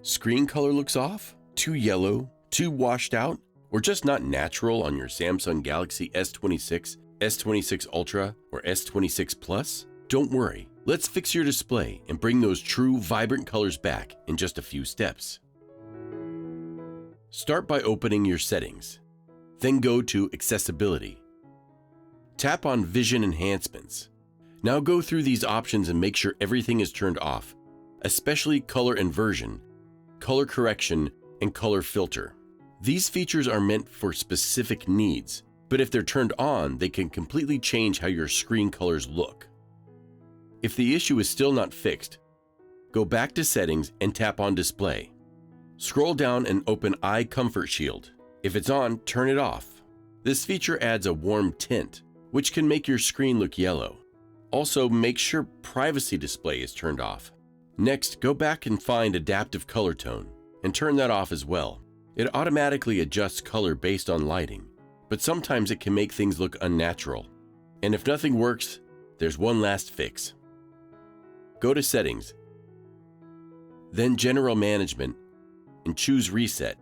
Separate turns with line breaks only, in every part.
Screen color looks off? Too yellow? Too washed out? Or just not natural on your Samsung Galaxy S26, S26 Ultra, or S26 Plus? Don't worry. Let's fix your display and bring those true, vibrant colors back in just a few steps. Start by opening your settings. Then go to Accessibility. Tap on Vision Enhancements. Now go through these options and make sure everything is turned off, especially color inversion, color correction, and color filter. These features are meant for specific needs, but if they're turned on, they can completely change how your screen colors look. If the issue is still not fixed, go back to Settings and tap on Display. Scroll down and open Eye Comfort Shield. If it's on, turn it off. This feature adds a warm tint, which can make your screen look yellow. Also, make sure Privacy Display is turned off. Next, go back and find Adaptive Color Tone and turn that off as well. It automatically adjusts color based on lighting, but sometimes it can make things look unnatural. And if nothing works, there's one last fix. Go to Settings, then General Management, and choose Reset.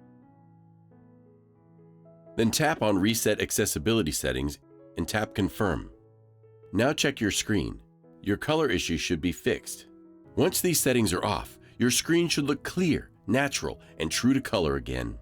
Then tap on Reset Accessibility Settings and tap Confirm. Now check your screen. Your color issue should be fixed. Once these settings are off, your screen should look clear, natural, and true to color again.